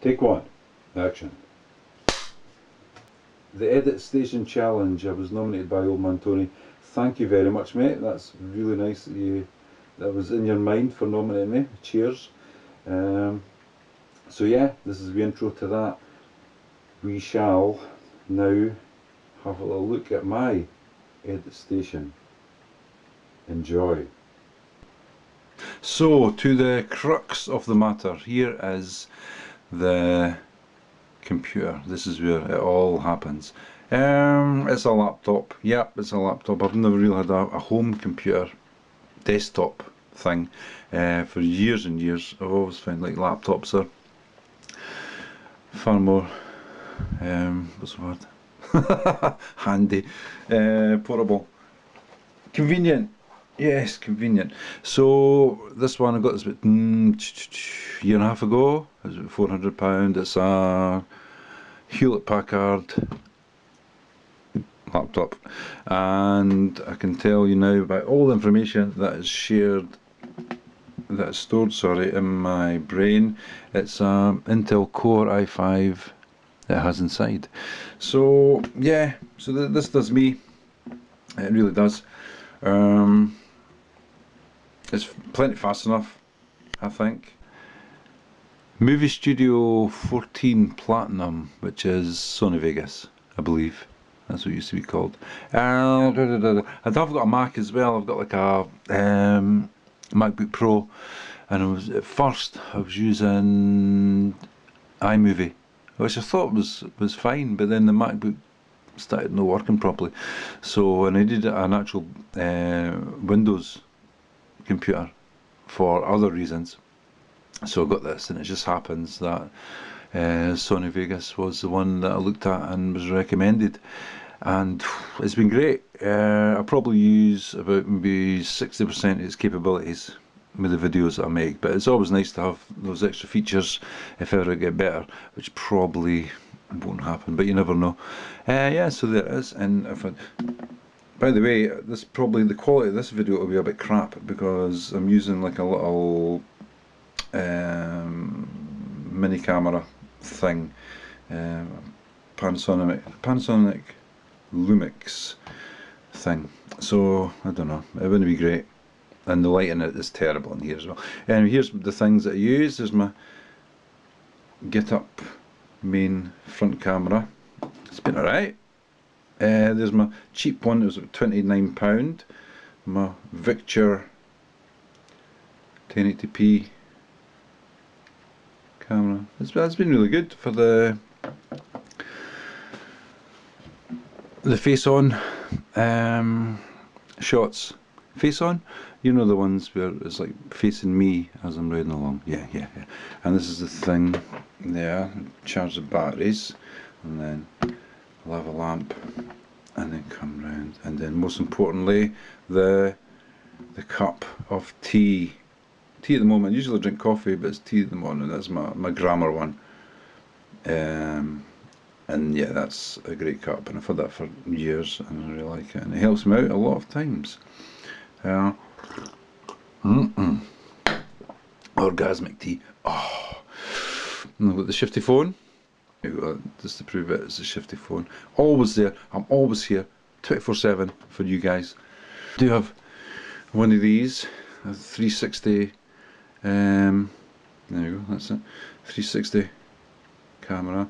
Take one. Action. The Edit Station Challenge. I was nominated by Old Man Tony. Thank you very much, mate. That's really nice that that was in your mind for nominating me. Cheers. So yeah, this is the intro to that. We shall now have a little look at my Edit Station. Enjoy. So, to the crux of the matter, here is the computer. This is where it all happens. It's a laptop. Yep, it's a laptop. I've never really had a home computer desktop thing for years and years. I've always found like laptops are far more what's the word? Handy, portable, convenient. Yes, convenient. So this one I got this about year and a half ago. It was about £400. It's a Hewlett-Packard laptop, and I can tell you now about all the information that is shared, that is stored, sorry, in my brain. It's a Intel Core i5 it has inside. So yeah, so this does me. It really does. It's plenty fast enough, I think. Movie Studio 14 Platinum, which is Sony Vegas, I believe. That's what it used to be called. I've got a Mac as well. I've got like a MacBook Pro, and at first I was using iMovie, which I thought was fine, but then the MacBook started not working properly. So I needed an actual Windows computer for other reasons. So I got this, and it just happens that Sony Vegas was the one that I looked at and was recommended, and it's been great. I probably use about maybe 60% of its capabilities with the videos that I make, but it's always nice to have those extra features if ever I get better, which probably won't happen, but you never know. Yeah, so there it is. And if by the way, this probably the quality of this video will be a bit crap because I'm using like a little mini camera thing, Panasonic Lumix thing. So I don't know, it wouldn't be great, and the lighting is terrible in here as well. And here's the things that I use. There's my Get Up main front camera. It's been alright. There's my cheap one. It was £29. My Victure 1080p camera. That's been really good for the face on shots. Face on, you know, the ones where it's like facing me as I'm riding along. Yeah. And this is the thing there. Charge the batteries, and then I'll have a lamp, and then come round, and then most importantly the cup of tea. Tea at the moment. Usually I drink coffee, but it's tea at the moment. That's my Grammar one. And yeah, that's a great cup, and I've had that for years, and I really like it, and it helps me out a lot of times. Orgasmic tea. Oh, and I've got the Shifty phone. Just to prove it, it's a Shifty phone. Always there. I'm always here, 24/7 for you guys. I do have one of these, a 360. There you go. That's it. 360 camera.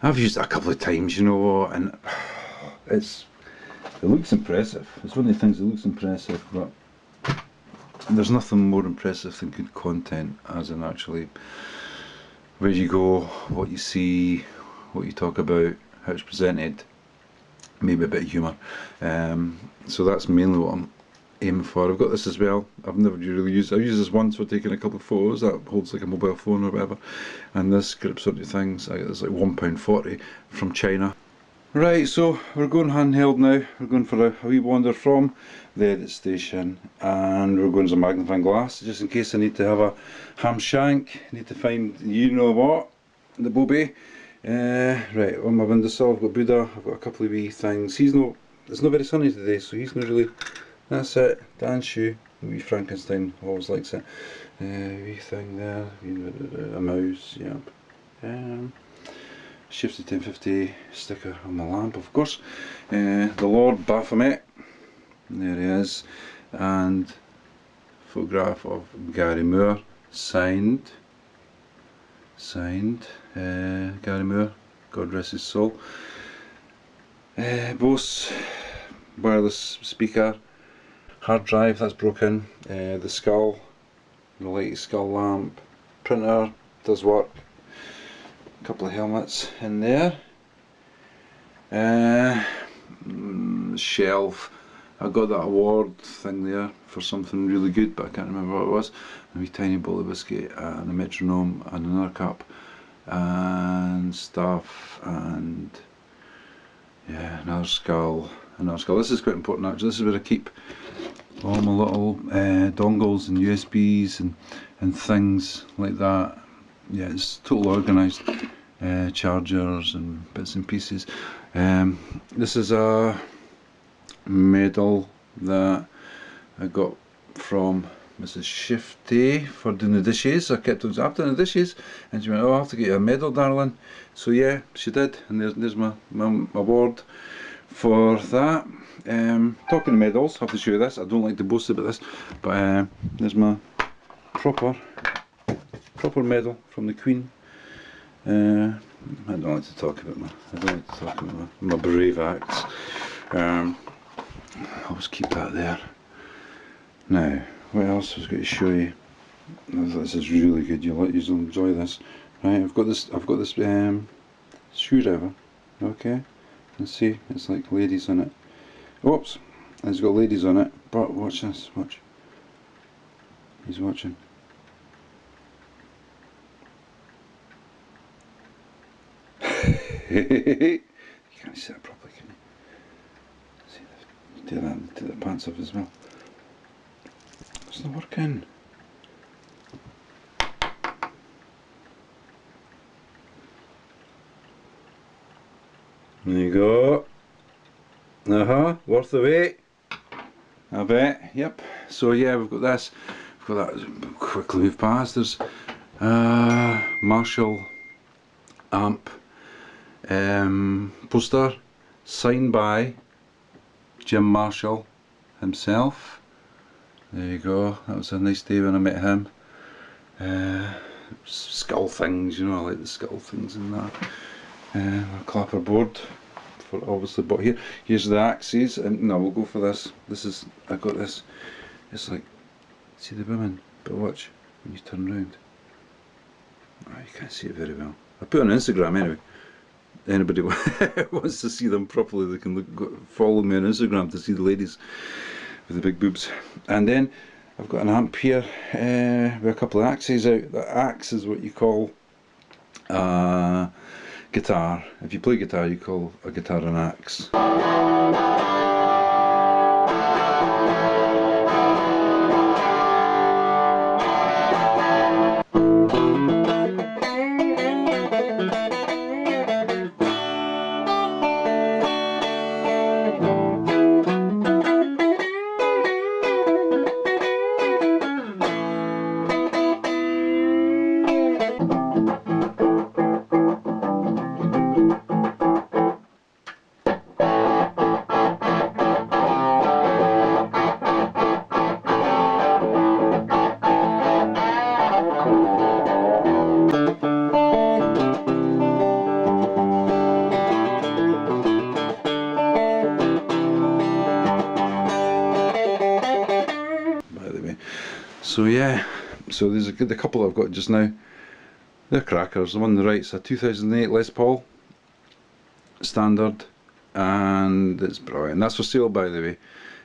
I've used it a couple of times, you know, and it looks impressive. It's one of the things that looks impressive, but there's nothing more impressive than good content, as in actually where you go, what you see, what you talk about, how it's presented, maybe a bit of humour. So that's mainly what I'm aiming for. I've got this as well. I've never really used it. I've used this once for taking a couple of photos. That holds like a mobile phone or whatever, and this grips onto things. I get this like £1.40 from China. Right, so we're going handheld now. We're going for a wee wander from the Edit Station, and we're going to a magnifying glass just in case I need to have a ham shank. I need to find you know what, the bobby. Right, on my windowsill I've got Buddha. I've got a couple of wee things. It's not very sunny today, so he's not really. That's it. Dan's shoe. Wee Frankenstein always likes it. Wee thing there. A mouse. Yep. Shifty 1050 sticker on my lamp, of course. The Lord Baphomet, there he is, and photograph of Gary Moore, signed Gary Moore, God rest his soul. Bose wireless speaker, hard drive that's broken, the skull, the light skull lamp, printer does work, a couple of helmets in there, shelf. I got that award thing there for something really good, but I can't remember what it was. A wee tiny bowl of whiskey and a metronome and another cup and stuff, and yeah, another skull, This is quite important actually. This is where I keep all my little dongles and USBs and things like that. Yeah, it's totally organised. Chargers and bits and pieces. This is a medal that I got from Mrs. Shifty for doing the dishes. I kept on done the dishes, and she went, "Oh, I have to get you a medal, darling." So yeah, she did, and there's my award for that. Talking of medals, I have to show you this. I don't like to boast about this, but there's my proper medal from the Queen. I don't like to talk about my brave acts. I'll just keep that there. Now, what else I was going to show you? This is really good. You'll enjoy this. Right, I've got this screwdriver. Okay, let's see. It's like ladies on it. Oops, it's got ladies on it. But watch this. Watch. He's watching. You can't see that properly, can you? See that? Do that. Take the pants off as well. It's not working. There you go. Worth the wait. I bet. Yep. So yeah, we've got this. We've got that. Quickly move past. There's Marshall amp poster signed by Jim Marshall himself. There you go. That was a nice day when I met him. Skull things, you know, I like the skull things and that. A clapper board for obviously, but here's the axes, and no, we'll go for this. I got this. It's like, see the women, but watch when you turn round. Oh, you can't see it very well. I put it on Instagram anyway. Anybody wants to see them properly, they can follow me on Instagram to see the ladies with the big boobs. And then I've got an amp here with a couple of axes out. The axe is what you call guitar. If you play guitar, you call a guitar an axe. So yeah, so there's a couple I've got just now. They're crackers. The one on the right's a 2008 Les Paul standard, and it's brilliant. That's for sale, by the way.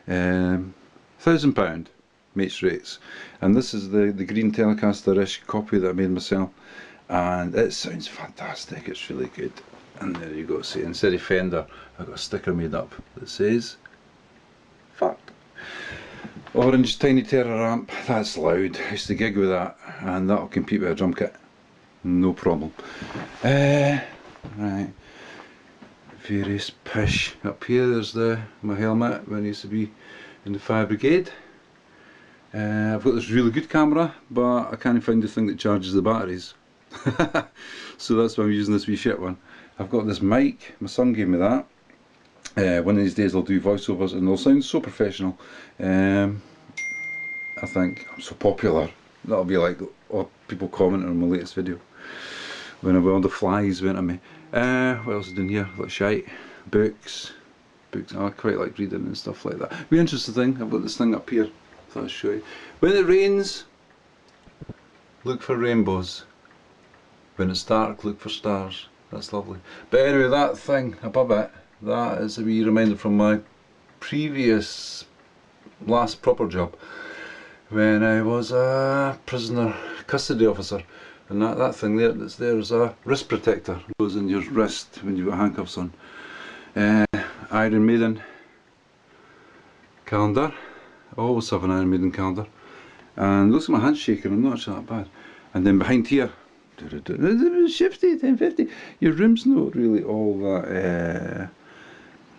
£1,000 mates rates, and this is the green Telecaster-ish copy that I made myself, and it sounds fantastic. It's really good. And there you go. See, instead of Fender, I've got a sticker made up that says "fuck." Orange Tiny Terror amp, that's loud. I used to gig with that, and that'll compete with a drum kit, no problem. Right, various pish. Up here there's my helmet when I used to be in the fire brigade. I've got this really good camera, but I can't find the thing that charges the batteries. So that's why I'm using this wee shit one. I've got this mic, my son gave me that. One of these days I'll do voiceovers and they'll sound so professional. I think I'm so popular. That'll be like people commenting on my latest video. When all the flies went at me. What else is in here? Like shite. Books. I quite like reading and stuff like that. Be interesting thing, I've got this thing up here. Thought I'd show you. When it rains, look for rainbows. When it's dark, look for stars. That's lovely. But anyway, that thing above it, that is a wee reminder from my previous last proper job when I was a prisoner custody officer. And that thing there that's there is a wrist protector. It goes in your wrist when you've got handcuffs on. Iron Maiden calendar. I always have an Iron Maiden calendar. And looks like my hand's shaking, I'm not actually that bad. And then behind here, Shifty 1050. Your room's not really all that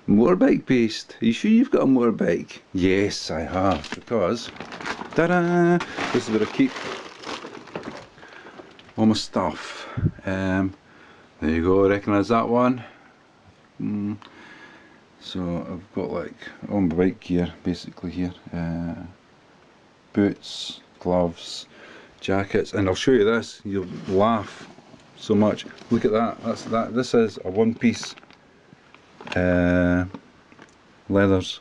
motorbike based. Are you sure you've got a motorbike? Yes, I have, because ta-da! This is where I keep all my stuff. There you go, recognise that one? So I've got like all my bike gear basically here. Boots, gloves, jackets, and I'll show you this, you'll laugh so much. Look at that, that's that. This is a one piece leathers.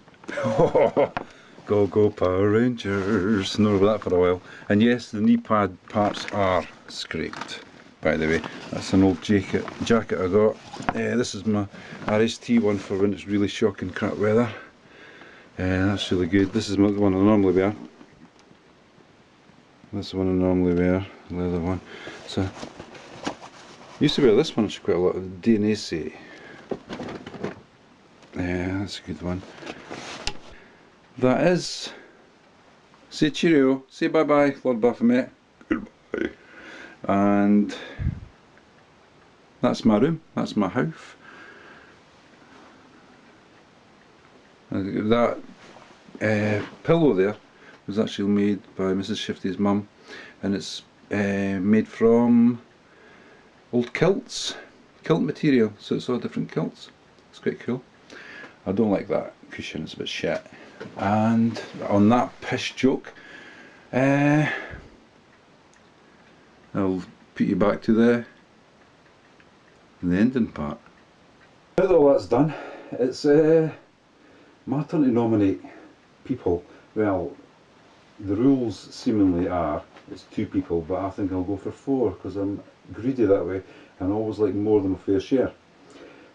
Go Power Rangers. Known about that for a while. And yes, the knee pad parts are scraped, by the way. That's an old jacket I got. This is my RST one for when it's really shocking crap weather. That's really good. This is the one I normally wear. This is the one I normally wear, leather one. So, I used to wear this one quite a lot, the DNA say. Yeah, that's a good one. That is, say cheerio, say bye bye, Lord Baphomet. Goodbye. And that's my room, that's my house. That pillow there was actually made by Mrs. Shifty's mum, and it's made from old kilts, kilt material, so it's all different kilts. It's quite cool. I don't like that cushion, it's a bit shit. And on that piss joke, I'll put you back to the ending part. Now that all that's done, it's my turn to nominate people. Well, the rules seemingly are it's 2 people, but I think I'll go for 4 because I'm greedy that way and I always like more than a fair share.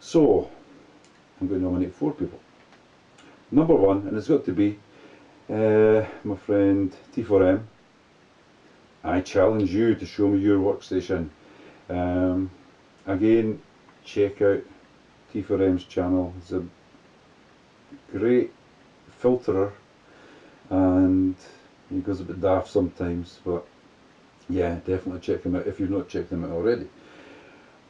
So I'm going to nominate 4 people. Number 1, and it's got to be my friend T4M. I challenge you to show me your workstation. Again, check out T4M's channel. He's a great filterer and he goes a bit daft sometimes, but yeah, definitely check him out if you've not checked him out already.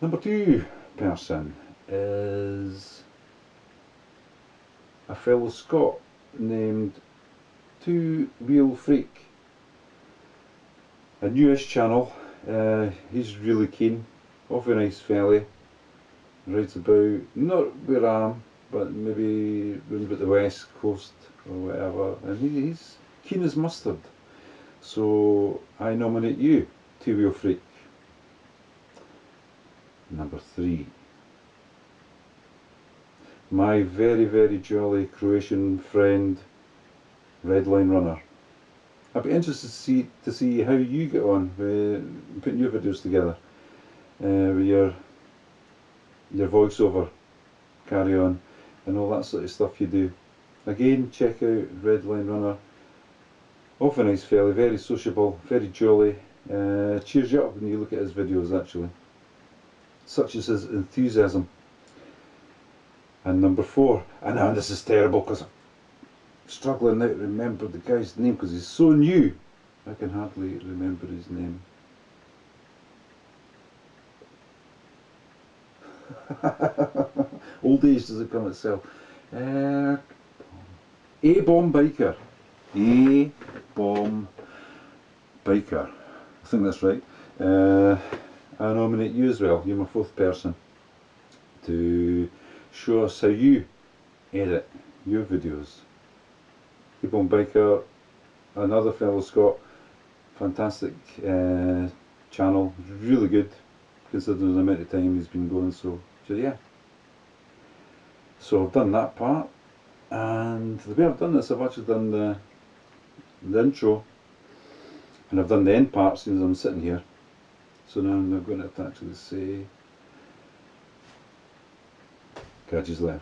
Number 2 person is a fellow Scot named Two Wheel Freak. A newish channel. He's really keen, awfully nice fella. Rides about, not where I am, but maybe round about the west coast or whatever, and he's keen as mustard. So I nominate you, Two Wheel Freak. Number 3. My very jolly Croatian friend, Redline Runner. I'd be interested to see how you get on with putting your videos together, with your voiceover, carry on, and all that sort of stuff you do. Again, check out Redline Runner. Awful nice fella, very sociable, very jolly. Cheers you up when you look at his videos actually. Such is his enthusiasm. And number 4, and now this is terrible because I'm struggling now to remember the guy's name because he's so new. I can hardly remember his name. Old age doesn't come itself. A-Bomb Biker. A-Bomb Biker. I think that's right. I nominate you as well, you're my fourth person, to show us how you edit your videos. Keep on Biker, another fellow Scot, fantastic channel, really good considering the amount of time he's been going, so yeah. So I've done that part, and the way I've done this, I've actually done the intro, and I've done the end part since I'm sitting here. So now I'm going to actually say catches there.